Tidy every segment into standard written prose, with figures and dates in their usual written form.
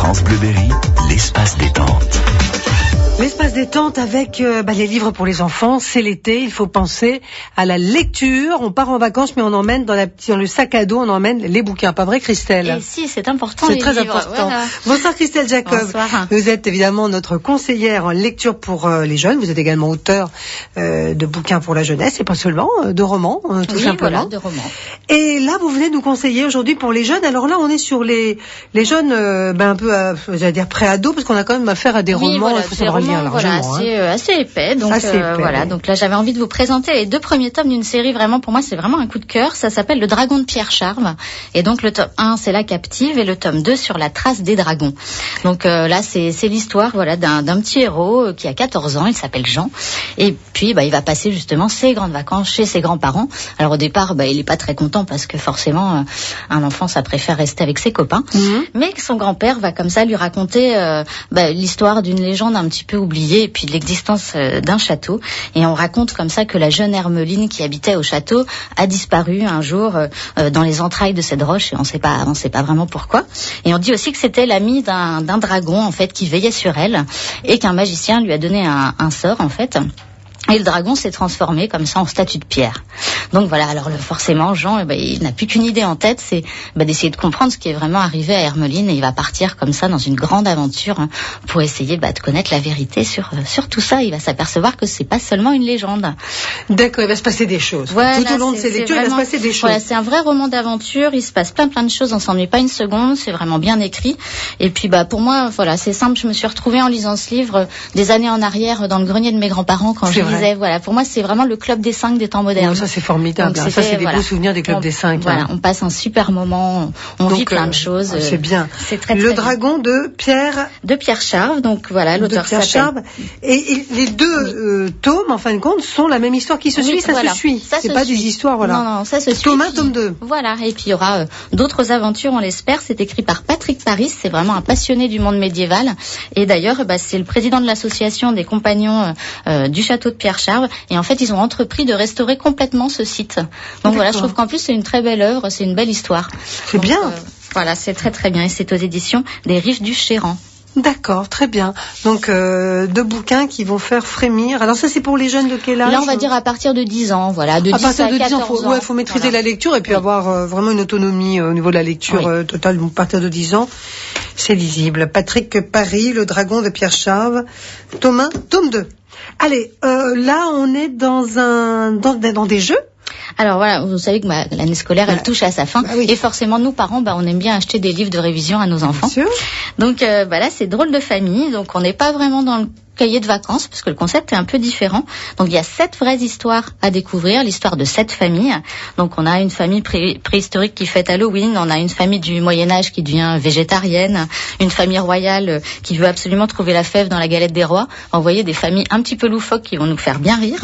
France Bleu Berry, l'espace détente. L'espace détente avec les livres pour les enfants, c'est l'été, il faut penser à la lecture. On part en vacances mais on emmène dans le sac à dos, on emmène les bouquins, pas vrai Christelle? Et si, c'est important. C'est très important. Voilà. Bonsoir Christelle Jacob. Bonsoir. Vous êtes évidemment notre conseillère en lecture pour les jeunes. Vous êtes également auteur de bouquins pour la jeunesse et pas seulement, de romans, tout simplement. Voilà, de romans. Et là, vous venez nous conseiller aujourd'hui pour les jeunes. Alors là, on est sur les jeunes un peu, j'allais dire pré-ados, parce qu'on a quand même affaire à des romans. Voilà, il faut savoir lire largement. Voilà, assez épais. Donc voilà. Oui. Donc là, j'avais envie de vous présenter les 2 premiers tomes d'une série. Vraiment, pour moi, c'est vraiment un coup de cœur. Ça s'appelle Le Dragon de Pierre Charve. Et donc le tome 1, c'est La Captive, et le tome 2 sur la trace des dragons. Donc là, c'est l'histoire, voilà, d'un petit héros qui a 14 ans. Il s'appelle Jean. Et puis, il va passer justement ses grandes vacances chez ses grands-parents. Alors au départ, il est pas très content parce que forcément, un enfant, ça préfère rester avec ses copains. Mais son grand-père va comme ça lui raconter l'histoire d'une légende un petit peu oubliée et puis de l'existence d'un château. Et on raconte comme ça que la jeune Hermeline qui habitait au château a disparu un jour dans les entrailles de cette roche, et on sait pas vraiment pourquoi. Et on dit aussi que c'était l'ami d'un dragon en fait qui veillait sur elle, et qu'un magicien lui a donné un sort en fait. Et le dragon s'est transformé comme ça en statue de pierre. Donc voilà, alors forcément, Jean, il n'a plus qu'une idée en tête, c'est d'essayer de comprendre ce qui est vraiment arrivé à Hermeline, et il va partir comme ça dans une grande aventure pour essayer de connaître la vérité sur tout ça. Il va s'apercevoir que c'est pas seulement une légende. D'accord, il va se passer des choses. Voilà, tout au long de ces lectures, il va se passer des choses. Voilà, c'est un vrai roman d'aventure, il se passe plein de choses, on s'ennuie pas une seconde, c'est vraiment bien écrit. Et puis pour moi, voilà, c'est simple, je me suis retrouvée en lisant ce livre des années en arrière dans le grenier de mes grands-parents quand je lisais. Voilà, pour moi, c'est vraiment le club des 5 des temps modernes. Oh, ça, c'est formidable. Donc, ça, c'est des beaux souvenirs des clubs des 5. Voilà, on passe un super moment, on vit plein de choses. C'est bien. C'est très, le dragon de Pierre Charve, donc voilà, l'auteur s'appelle Charve. Et les 2 tomes, en fin de compte, sont la même histoire qui se suit. Ça se suit. C'est pas des histoires, voilà. Non, ça se suit. Tome 1, tome 2. Voilà, et puis il y aura d'autres aventures, on l'espère. C'est écrit par Patrick Paris, c'est vraiment un passionné du monde médiéval. Et d'ailleurs, c'est le président de l'association des compagnons du château de Pierre Charve. Et en fait, ils ont entrepris de restaurer complètement ce site. Donc voilà, je trouve qu'en plus, c'est une très belle œuvre, c'est une belle histoire. C'est bien. Voilà, c'est très très bien. Et c'est aux éditions des Rives du Chéran. D'accord, très bien. Donc 2 bouquins qui vont faire frémir. Alors ça, c'est pour les jeunes de quel âge? Là, on va dire à partir de 10 ans, voilà, de 10 partir de 10 ans, 14 ans. Faut maîtriser la lecture et puis avoir vraiment une autonomie au niveau de la lecture totale. Donc à partir de 10 ans, c'est lisible. Patrick Paris, Le Dragon de Pierre Charve, tome 1, tome 2. Allez, là, on est dans des jeux. Alors voilà, vous savez que l'année scolaire, elle touche à sa fin. Et forcément, nous, parents, on aime bien acheter des livres de révision à nos enfants. Bien sûr. Donc là, c'est Drôle de famille. Donc on n'est pas vraiment dans le cahier de vacances, parce que le concept est un peu différent. Donc il y a 7 vraies histoires à découvrir, l'histoire de 7 familles. Donc on a une famille préhistorique qui fête Halloween, on a une famille du Moyen-Âge qui devient végétarienne, une famille royale qui veut absolument trouver la fève dans la galette des rois. Vous voyez, des familles un petit peu loufoques qui vont nous faire bien rire.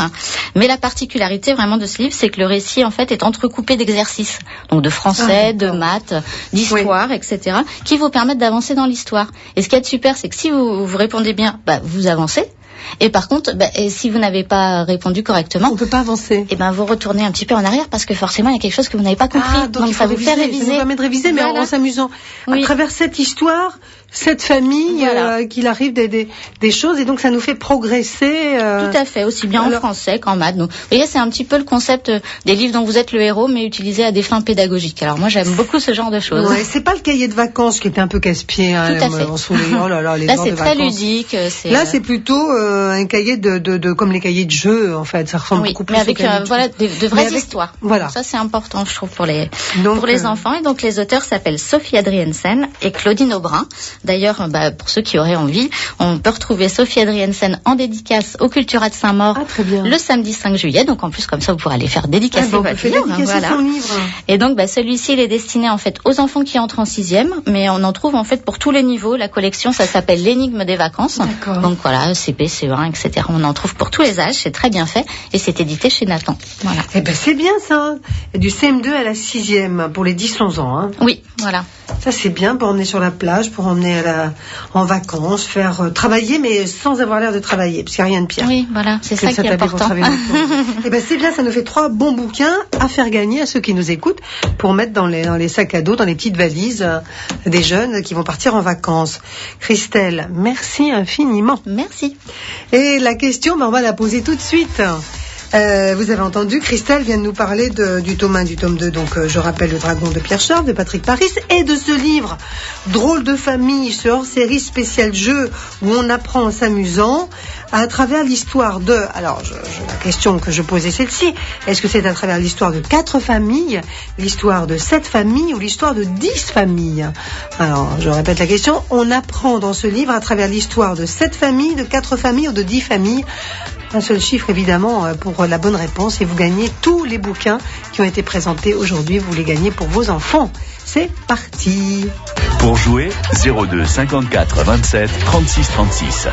Mais la particularité vraiment de ce livre, c'est que le récit en fait est entrecoupé d'exercices, donc de français, de maths, d'histoire, etc., qui vous permettent d'avancer dans l'histoire. Et ce qui est super, c'est que si vous répondez bien, vous avancez. Et par contre, si vous n'avez pas répondu correctement, on peut pas avancer. Et vous retournez un petit peu en arrière parce que forcément il y a quelque chose que vous n'avez pas compris. Donc ça vous fait réviser. Ça nous permet de réviser, mais en s'amusant. À travers cette histoire, cette famille, qu'il arrive des choses, et donc ça nous fait progresser. Tout à fait, aussi bien en français qu'en maths. Donc, vous voyez, c'est un petit peu le concept des livres dont vous êtes le héros, mais utilisé à des fins pédagogiques. Alors moi, j'aime beaucoup ce genre de choses. Ouais, c'est pas le cahier de vacances qui était un peu casse-pied. Tout à fait. Là, c'est très ludique. Là, c'est plutôt un cahier de comme les cahiers de jeu, en fait. Ça ressemble beaucoup plus. Mais avec de vraies histoires. Voilà. Donc, ça, c'est important, je trouve, pour les enfants. Et donc les auteurs s'appellent Sophie Adriensen et Claudine Aubrin. D'ailleurs, pour ceux qui auraient envie, on peut retrouver Sophie Adriensen en dédicace au Cultura de Saint-Maur le samedi 5 juillet. Donc en plus, comme ça, vous pourrez aller faire dédicacer votre livre. Son livre. Et donc, celui-ci, il est destiné en fait aux enfants qui entrent en 6e, mais on en trouve en fait pour tous les niveaux. La collection, ça s'appelle L'énigme des vacances. D'accord. Donc voilà, CP, CE1, etc. On en trouve pour tous les âges. C'est très bien fait et c'est édité chez Nathan. Voilà. C'est bien ça. Du CM2 à la 6e pour les 10-11 ans. Oui, voilà. Ça, c'est bien pour emmener sur la plage, pour emmener en vacances, faire travailler, mais sans avoir l'air de travailler, parce qu'il n'y a rien de pire. Oui, voilà, c'est ça qui est important. Et ben c'est bien, ça nous fait 3 bons bouquins à faire gagner à ceux qui nous écoutent pour mettre dans les sacs à dos, dans les petites valises des jeunes qui vont partir en vacances. Christelle, merci infiniment. Merci. Et la question, on va la poser tout de suite. Vous avez entendu, Christelle vient de nous parler du tome 1, du tome 2, donc je rappelle Le Dragon de Pierre Charve, de Patrick Paris, et de ce livre, Drôle de famille, ce hors-série spécial jeu, où on apprend en s'amusant, à travers l'histoire de... Alors, la question que je posais, celle-ci, est-ce que c'est à travers l'histoire de 4 familles, l'histoire de 7 familles, ou l'histoire de 10 familles? Alors, je répète la question, on apprend dans ce livre à travers l'histoire de 7 familles, de 4 familles ou de 10 familles. Un seul chiffre, évidemment, pour la bonne réponse. Et vous gagnez tous les bouquins qui ont été présentés aujourd'hui. Vous les gagnez pour vos enfants. C'est parti. Pour jouer, 02 54 27 36 36.